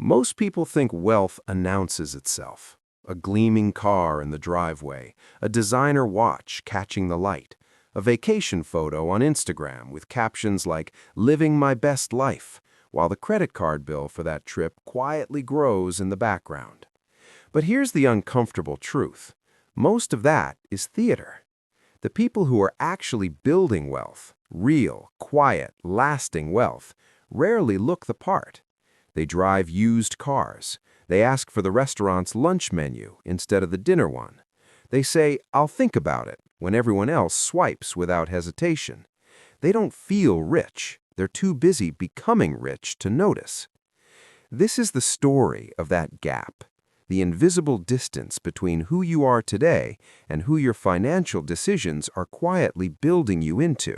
Most people think wealth announces itself. A gleaming car in the driveway, a designer watch catching the light, a vacation photo on Instagram with captions like "living my best life," while the credit card bill for that trip quietly grows in the background. But here's the uncomfortable truth. Most of that is theater. The people who are actually building wealth, real, quiet, lasting wealth, rarely look the part. They drive used cars. They ask for the restaurant's lunch menu instead of the dinner one. They say, "I'll think about it," when everyone else swipes without hesitation. They don't feel rich. They're too busy becoming rich to notice. This is the story of that gap, the invisible distance between who you are today and who your financial decisions are quietly building you into.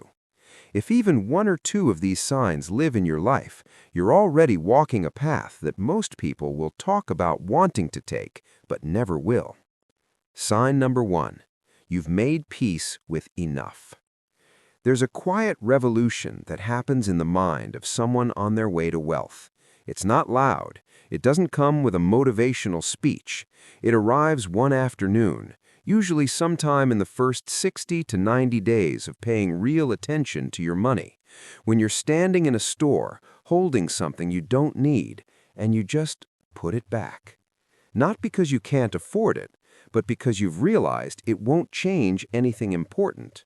If even one or two of these signs live in your life, you're already walking a path that most people will talk about wanting to take, but never will. Sign number one, you've made peace with enough. There's a quiet revolution that happens in the mind of someone on their way to wealth. It's not loud. It doesn't come with a motivational speech. It arrives one afternoon, usually sometime in the first 60 to 90 days of paying real attention to your money, when you're standing in a store, holding something you don't need, and you just put it back. Not because you can't afford it, but because you've realized it won't change anything important.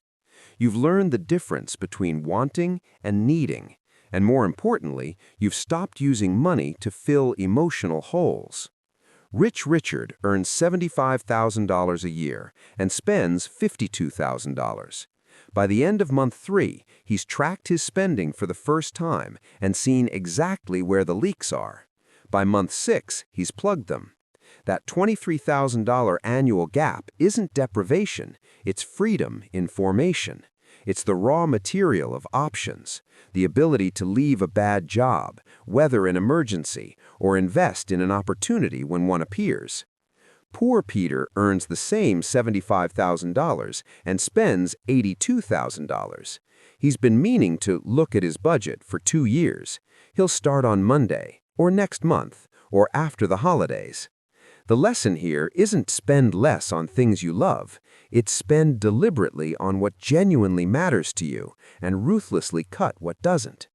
You've learned the difference between wanting and needing, and more importantly, you've stopped using money to fill emotional holes. Rich Richard earns $75,000 a year and spends $52,000. By the end of month 3, he's tracked his spending for the first time and seen exactly where the leaks are. By month 6, he's plugged them. That $23,000 annual gap isn't deprivation, it's freedom in formation. It's the raw material of options, the ability to leave a bad job, weather an emergency, or invest in an opportunity when one appears. Poor Peter earns the same $75,000 and spends $82,000. He's been meaning to look at his budget for 2 years. He'll start on Monday, or next month, or after the holidays. The lesson here isn't spend less on things you love, it's spend deliberately on what genuinely matters to you and ruthlessly cut what doesn't.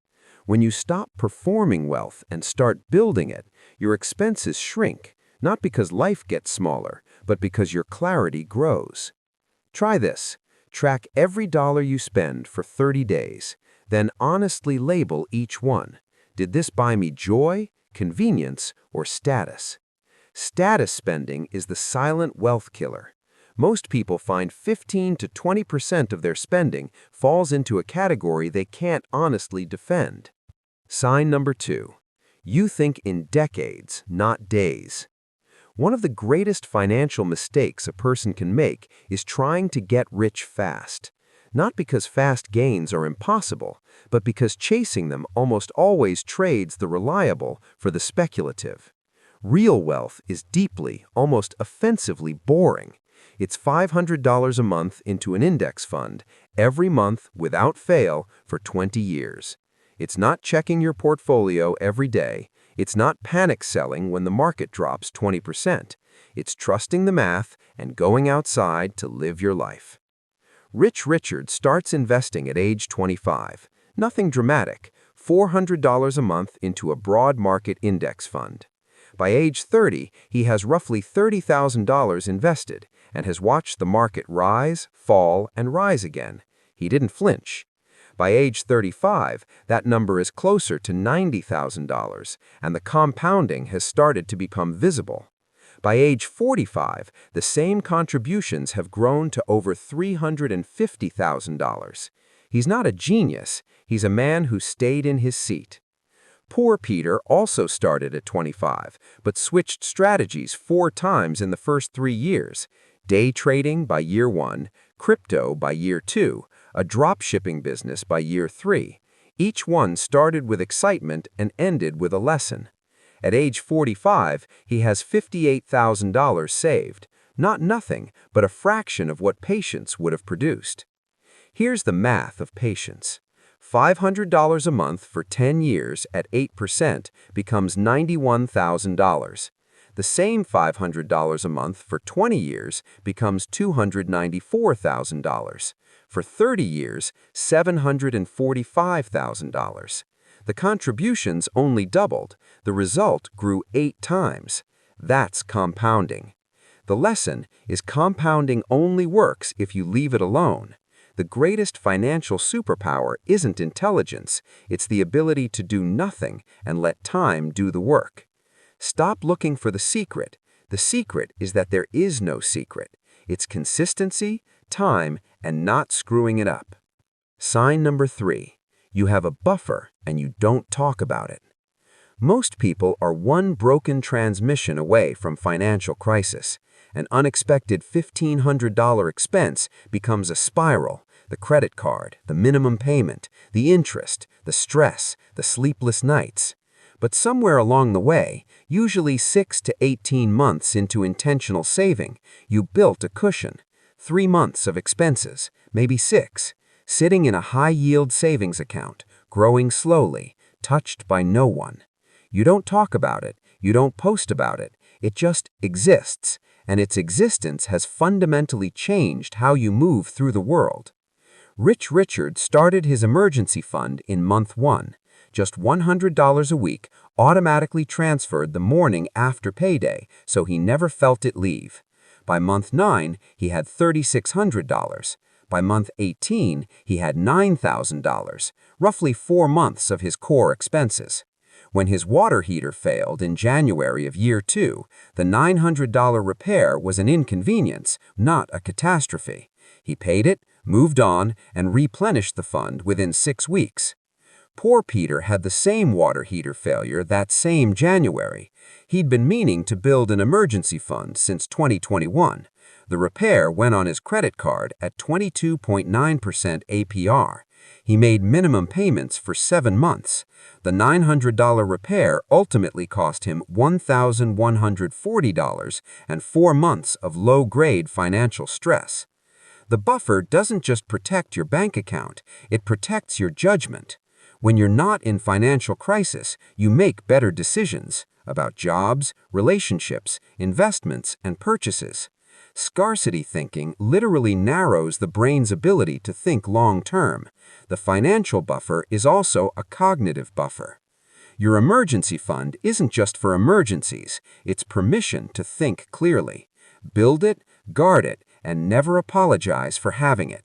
When you stop performing wealth and start building it, your expenses shrink, not because life gets smaller, but because your clarity grows. Try this. Track every dollar you spend for 30 days, then honestly label each one. Did this buy me joy, convenience, or status? Status spending is the silent wealth killer. Most people find 15 to 20% of their spending falls into a category they can't honestly defend. Sign number 2. You think in decades, not days. One of the greatest financial mistakes a person can make is trying to get rich fast. Not because fast gains are impossible, but because chasing them almost always trades the reliable for the speculative. Real wealth is deeply, almost offensively boring. It's $500 a month into an index fund, every month without fail for 20 years. It's not checking your portfolio every day. It's not panic selling when the market drops 20%. It's trusting the math and going outside to live your life. Rich Richard starts investing at age 25. Nothing dramatic, $400 a month into a broad market index fund. By age 30, he has roughly $30,000 invested and has watched the market rise, fall, and rise again. He didn't flinch. By age 35, that number is closer to $90,000, and the compounding has started to become visible. By age 45, the same contributions have grown to over $350,000. He's not a genius, he's a man who stayed in his seat. Poor Peter also started at 25, but switched strategies 4 times in the first 3 years. Day trading by year 1, crypto by year 2, a drop-shipping business by year 3. Each one started with excitement and ended with a lesson. At age 45, he has $58,000 saved. Not nothing, but a fraction of what patience would have produced. Here's the math of patience. $500 a month for 10 years at 8% becomes $91,000. The same $500 a month for 20 years becomes $294,000. For 30 years, $745,000. The contributions only doubled. The result grew 8 times. That's compounding. The lesson is compounding only works if you leave it alone. The greatest financial superpower isn't intelligence, it's the ability to do nothing and let time do the work. Stop looking for the secret. The secret is that there is no secret. It's consistency, time, and not screwing it up. Sign number 3. You have a buffer and you don't talk about it. Most people are one broken transmission away from financial crisis. An unexpected $1,500 expense becomes a spiral. The credit card, the minimum payment, the interest, the stress, the sleepless nights. But somewhere along the way, usually 6 to 18 months into intentional saving, you built a cushion. 3 months of expenses, maybe 6, sitting in a high-yield savings account, growing slowly, touched by no one. You don't talk about it, you don't post about it, it just exists, and its existence has fundamentally changed how you move through the world. Rich Richard started his emergency fund in month 1. Just $100 a week automatically transferred the morning after payday, so he never felt it leave. By month 9, he had $3,600. By month 18, he had $9,000, roughly 4 months of his core expenses. When his water heater failed in January of year 2, the $900 repair was an inconvenience, not a catastrophe. He paid it, moved on, and replenished the fund within 6 weeks. Poor Peter had the same water heater failure that same January. He'd been meaning to build an emergency fund since 2021. The repair went on his credit card at 22.9% APR. He made minimum payments for 7 months. The $900 repair ultimately cost him $1,140 and 4 months of low-grade financial stress. The buffer doesn't just protect your bank account, it protects your judgment. When you're not in financial crisis, you make better decisions about jobs, relationships, investments, and purchases. Scarcity thinking literally narrows the brain's ability to think long-term. The financial buffer is also a cognitive buffer. Your emergency fund isn't just for emergencies, it's permission to think clearly. Build it, guard it, and never apologize for having it.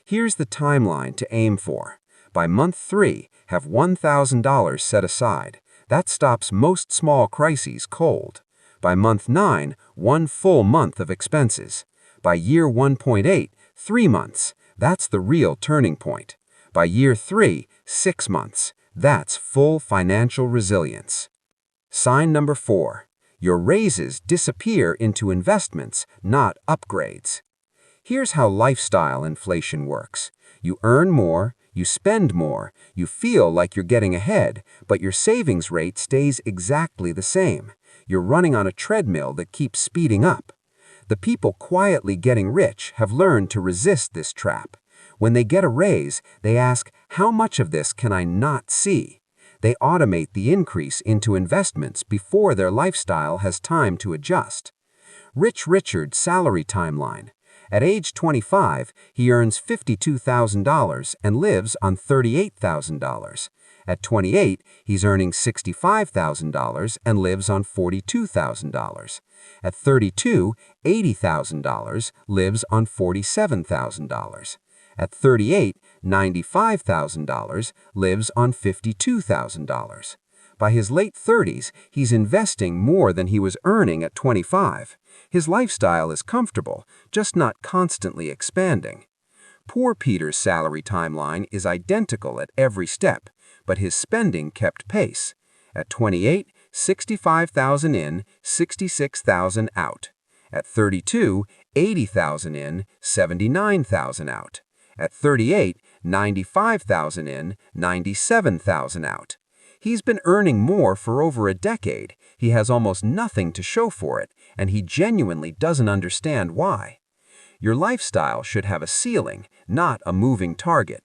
Here's the timeline to aim for. By month 3, have $1,000 set aside. That stops most small crises cold. By month 9, 1 full month of expenses. By year 1.8, 3 months. That's the real turning point. By year 3, 6 months. That's full financial resilience. Sign number 4. Your raises disappear into investments, not upgrades. Here's how lifestyle inflation works. You earn more, you spend more, you feel like you're getting ahead, but your savings rate stays exactly the same. You're running on a treadmill that keeps speeding up. The people quietly getting rich have learned to resist this trap. When they get a raise, they ask, how much of this can I not see? They automate the increase into investments before their lifestyle has time to adjust. Rich Richard's salary timeline. At age 25, he earns $52,000 and lives on $38,000. At 28, he's earning $65,000 and lives on $42,000. At 32, $80,000 lives on $47,000. At 38, $95,000 lives on $52,000. By his late 30s, he's investing more than he was earning at 25. His lifestyle is comfortable, just not constantly expanding. Poor Peter's salary timeline is identical at every step, but his spending kept pace. At 28, $65,000 in, $66,000 out. At 32, $80,000 in, $79,000 out. At 38, $95,000 in, $97,000 out. He's been earning more for over a decade, he has almost nothing to show for it, and he genuinely doesn't understand why. Your lifestyle should have a ceiling, not a moving target.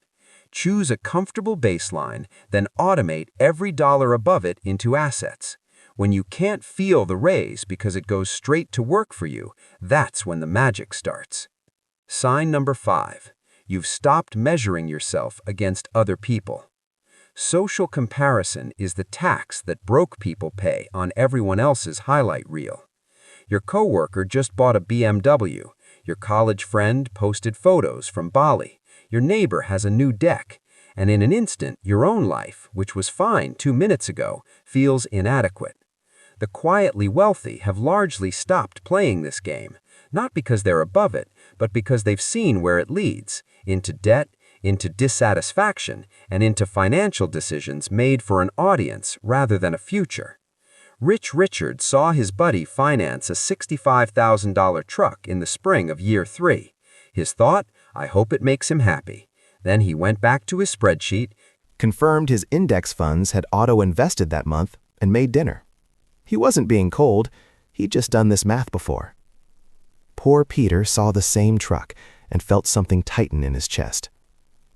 Choose a comfortable baseline, then automate every dollar above it into assets. When you can't feel the raise because it goes straight to work for you, that's when the magic starts. Sign number 5. You've stopped measuring yourself against other people. Social comparison is the tax that broke people pay on everyone else's highlight reel. Your coworker just bought a BMW. Your college friend posted photos from Bali. Your neighbor has a new deck. And in an instant, your own life, which was fine 2 minutes ago, feels inadequate. The quietly wealthy have largely stopped playing this game, not because they're above it, but because they've seen where it leads, into debt, into dissatisfaction, and into financial decisions made for an audience rather than a future. Rich Richard saw his buddy finance a $65,000 truck in the spring of year 3. His thought, I hope it makes him happy. Then he went back to his spreadsheet, confirmed his index funds had auto-invested that month, and made dinner. He wasn't being cold, he'd just done this math before. Poor Peter saw the same truck and felt something tighten in his chest.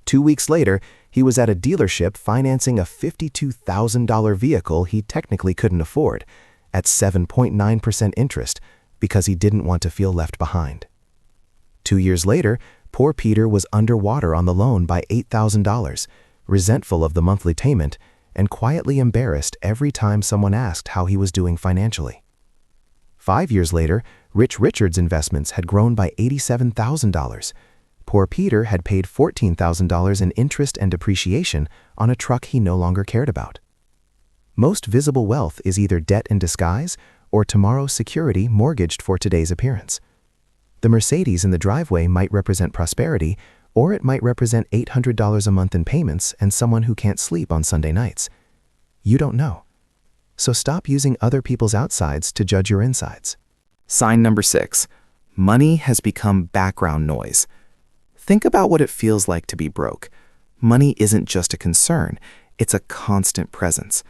2 weeks later, he was at a dealership financing a $52,000 vehicle he technically couldn't afford, at 7.9% interest, because he didn't want to feel left behind. 2 years later, poor Peter was underwater on the loan by $8,000, resentful of the monthly payment, and quietly embarrassed every time someone asked how he was doing financially. 5 years later, Rich Richard's investments had grown by $87,000. Poor Peter had paid $14,000 in interest and depreciation on a truck he no longer cared about. Most visible wealth is either debt in disguise or tomorrow's security mortgaged for today's appearance. The Mercedes in the driveway might represent prosperity, or it might represent $800 a month in payments and someone who can't sleep on Sunday nights. You don't know. So stop using other people's outsides to judge your insides. Sign number 6. Money has become background noise. Think about what it feels like to be broke. Money isn't just a concern, it's a constant presence.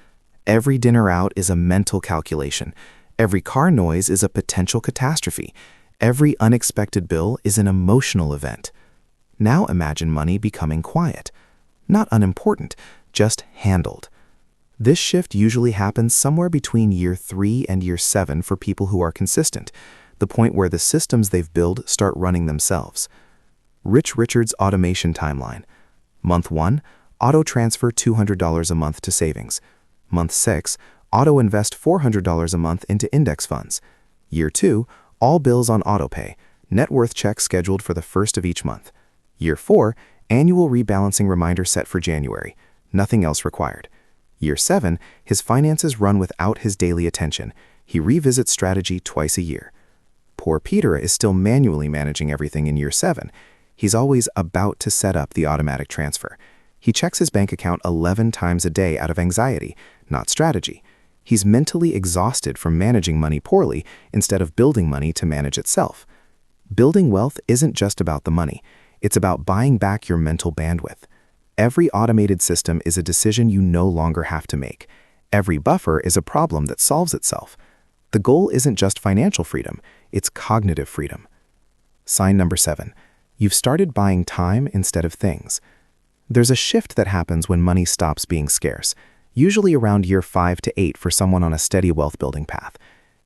Every dinner out is a mental calculation. Every car noise is a potential catastrophe. Every unexpected bill is an emotional event. Now imagine money becoming quiet. Not unimportant, just handled. This shift usually happens somewhere between year 3 and year 7 for people who are consistent, the point where the systems they've built start running themselves. Rich Richard's automation timeline. Month 1, auto-transfer $200 a month to savings. Month 6, auto-invest $400 a month into index funds. Year 2, all bills on autopay, net worth checks scheduled for the first of each month. Year 4, annual rebalancing reminder set for January, nothing else required. Year 7, his finances run without his daily attention. He revisits strategy twice a year. Poor Peter is still manually managing everything in year 7. He's always about to set up the automatic transfer. He checks his bank account 11 times a day out of anxiety, not strategy. He's mentally exhausted from managing money poorly instead of building money to manage itself. Building wealth isn't just about the money. It's about buying back your mental bandwidth. Every automated system is a decision you no longer have to make. Every buffer is a problem that solves itself. The goal isn't just financial freedom, it's cognitive freedom. Sign number 7. You've started buying time instead of things. There's a shift that happens when money stops being scarce, usually around year 5 to 8 for someone on a steady wealth-building path.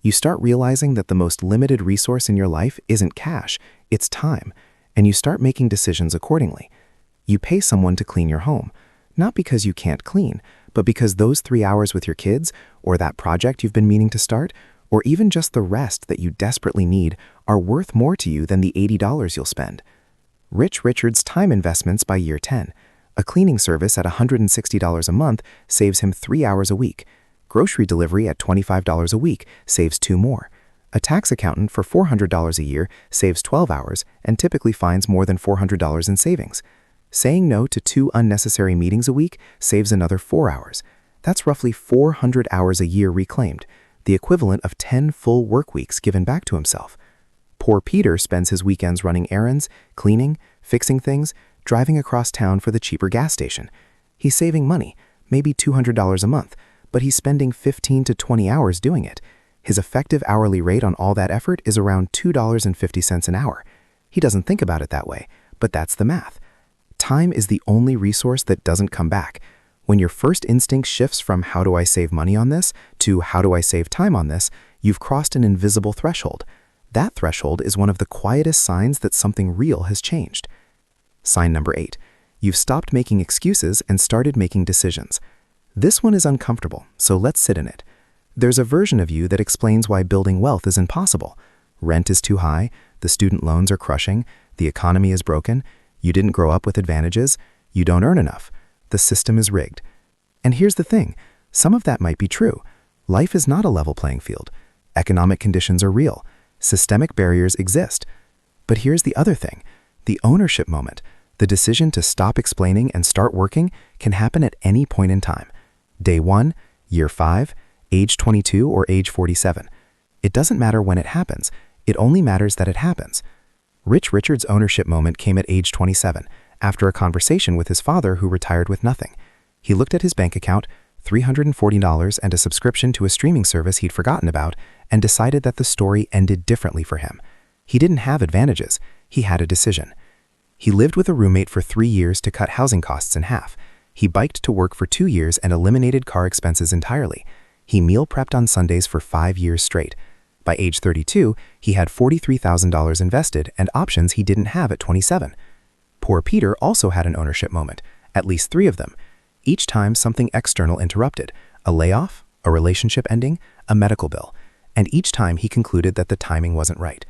You start realizing that the most limited resource in your life isn't cash, it's time, and you start making decisions accordingly. You pay someone to clean your home, not because you can't clean, but because those 3 hours with your kids, or that project you've been meaning to start, or even just the rest that you desperately need are worth more to you than the $80 you'll spend. Rich Richard's time investments by year 10. A cleaning service at $160 a month saves him 3 hours a week. Grocery delivery at $25 a week saves 2 more. A tax accountant for $400 a year saves 12 hours and typically finds more than $400 in savings. Saying no to 2 unnecessary meetings a week saves another 4 hours. That's roughly 400 hours a year reclaimed, the equivalent of 10 full work weeks given back to himself. Poor Peter spends his weekends running errands, cleaning, fixing things, driving across town for the cheaper gas station. He's saving money, maybe $200 a month, but he's spending 15 to 20 hours doing it. His effective hourly rate on all that effort is around $2.50 an hour. He doesn't think about it that way, but that's the math. Time is the only resource that doesn't come back. When your first instinct shifts from how do I save money on this to how do I save time on this, you've crossed an invisible threshold. That threshold is one of the quietest signs that something real has changed. Sign number 8. You've stopped making excuses and started making decisions. This one is uncomfortable, so let's sit in it. There's a version of you that explains why building wealth is impossible. Rent is too high, the student loans are crushing, the economy is broken, you didn't grow up with advantages, you don't earn enough, the system is rigged. And here's the thing, some of that might be true. Life is not a level playing field. Economic conditions are real. Systemic barriers exist. But here's the other thing, the ownership moment. The decision to stop explaining and start working can happen at any point in time. Day 1, year 5, age 22, or age 47. It doesn't matter when it happens. It only matters that it happens. Rich Richard's ownership moment came at age 27, after a conversation with his father who retired with nothing. He looked at his bank account, $340 and a subscription to a streaming service he'd forgotten about, and decided that the story ended differently for him. He didn't have advantages. He had a decision. He lived with a roommate for 3 years to cut housing costs in half. He biked to work for 2 years and eliminated car expenses entirely. He meal prepped on Sundays for 5 years straight. By age 32, he had $43,000 invested and options he didn't have at 27. Poor Peter also had an ownership moment, at least 3 of them. Each time something external interrupted, a layoff, a relationship ending, a medical bill, and each time he concluded that the timing wasn't right.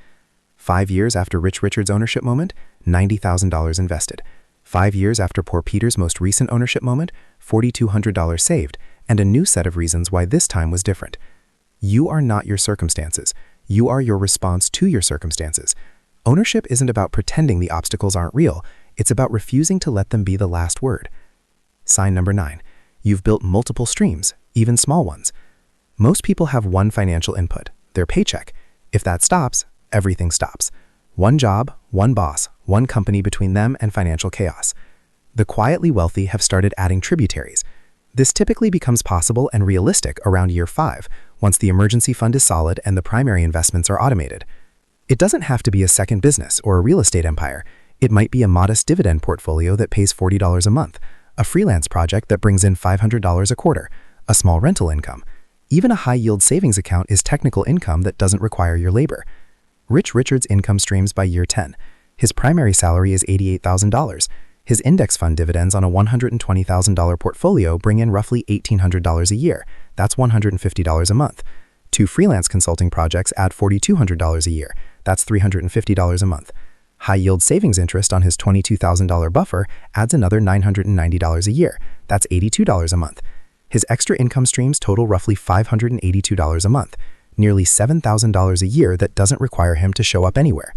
5 years after Rich Richard's ownership moment, $90,000 invested. 5 years after poor Peter's most recent ownership moment, $4,200 saved, and a new set of reasons why this time was different. You are not your circumstances. You are your response to your circumstances. Ownership isn't about pretending the obstacles aren't real. It's about refusing to let them be the last word. Sign number 9. You've built multiple streams, even small ones. Most people have one financial input, their paycheck. If that stops, everything stops. One job, one boss, one company between them and financial chaos. The quietly wealthy have started adding tributaries. This typically becomes possible and realistic around year 5, once the emergency fund is solid and the primary investments are automated. It doesn't have to be a second business or a real estate empire. It might be a modest dividend portfolio that pays $40 a month, a freelance project that brings in $500 a quarter, a small rental income. Even a high-yield savings account is technical income that doesn't require your labor. Rich Richard's income streams by year 10. His primary salary is $88,000. His index fund dividends on a $120,000 portfolio bring in roughly $1,800 a year. That's $150 a month. 2 freelance consulting projects add $4,200 a year. That's $350 a month. High-yield savings interest on his $22,000 buffer adds another $990 a year. That's $82 a month. His extra income streams total roughly $582 a month, nearly $7,000 a year that doesn't require him to show up anywhere.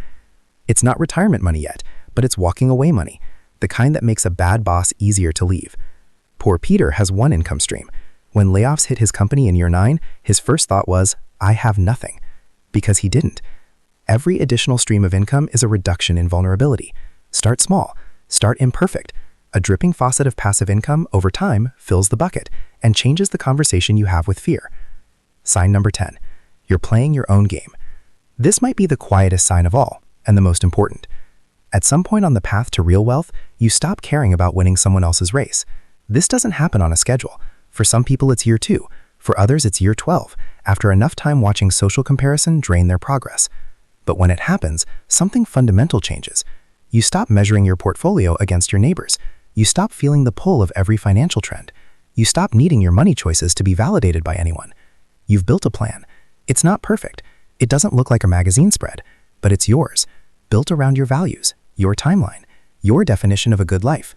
It's not retirement money yet, but it's walking away money, the kind that makes a bad boss easier to leave. Poor Peter has one income stream. When layoffs hit his company in year 9, his first thought was, I have nothing. Because he didn't. Every additional stream of income is a reduction in vulnerability. Start small. Start imperfect. A dripping faucet of passive income over time fills the bucket and changes the conversation you have with fear. Sign number 10. You're playing your own game. This might be the quietest sign of all, and the most important. At some point on the path to real wealth, you stop caring about winning someone else's race. This doesn't happen on a schedule. For some people it's year 2. For others it's year 12, after enough time watching social comparison drain their progress. But when it happens, something fundamental changes. You stop measuring your portfolio against your neighbors. You stop feeling the pull of every financial trend. You stop needing your money choices to be validated by anyone. You've built a plan. It's not perfect. It doesn't look like a magazine spread, but it's yours, built around your values, your timeline, your definition of a good life.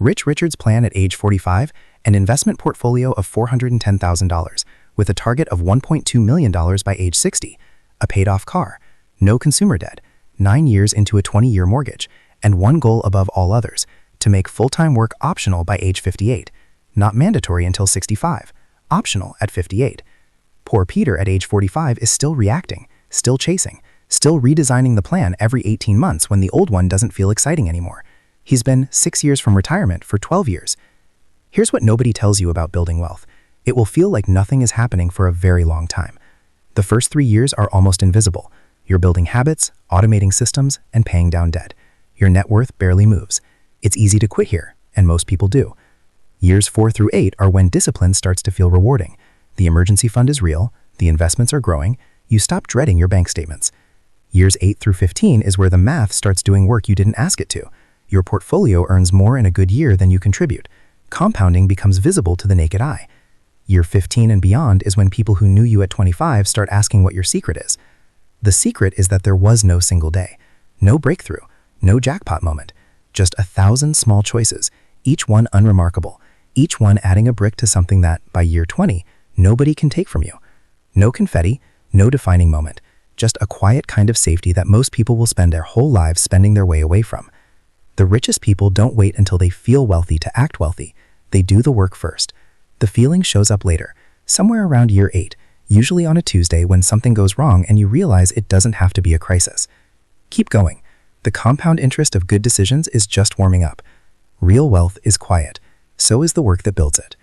Rich Richard's plan at age 45, an investment portfolio of $410,000, with a target of $1.2 million by age 60, a paid-off car, no consumer debt, 9 years into a 20-year mortgage, and one goal above all others, to make full-time work optional by age 58, not mandatory until 65, optional at 58. Poor Peter at age 45 is still reacting, still chasing, still redesigning the plan every 18 months when the old one doesn't feel exciting anymore. He's been 6 years from retirement for 12 years. Here's what nobody tells you about building wealth. It will feel like nothing is happening for a very long time. The first 3 years are almost invisible. You're building habits, automating systems, and paying down debt. Your net worth barely moves. It's easy to quit here, and most people do. Years 4 through 8 are when discipline starts to feel rewarding. The emergency fund is real, the investments are growing, you stop dreading your bank statements. Years 8 through 15 is where the math starts doing work you didn't ask it to. Your portfolio earns more in a good year than you contribute. Compounding becomes visible to the naked eye. Year 15 and beyond is when people who knew you at 25 start asking what your secret is. The secret is that there was no single day, no breakthrough, no jackpot moment, just 1,000 small choices, each one unremarkable, each one adding a brick to something that, by year 20, nobody can take from you. No confetti, no defining moment, just a quiet kind of safety that most people will spend their whole lives spending their way away from. The richest people don't wait until they feel wealthy to act wealthy. They do the work first. The feeling shows up later, somewhere around year 8, usually on a Tuesday when something goes wrong and you realize it doesn't have to be a crisis. Keep going. The compound interest of good decisions is just warming up. Real wealth is quiet. So is the work that builds it.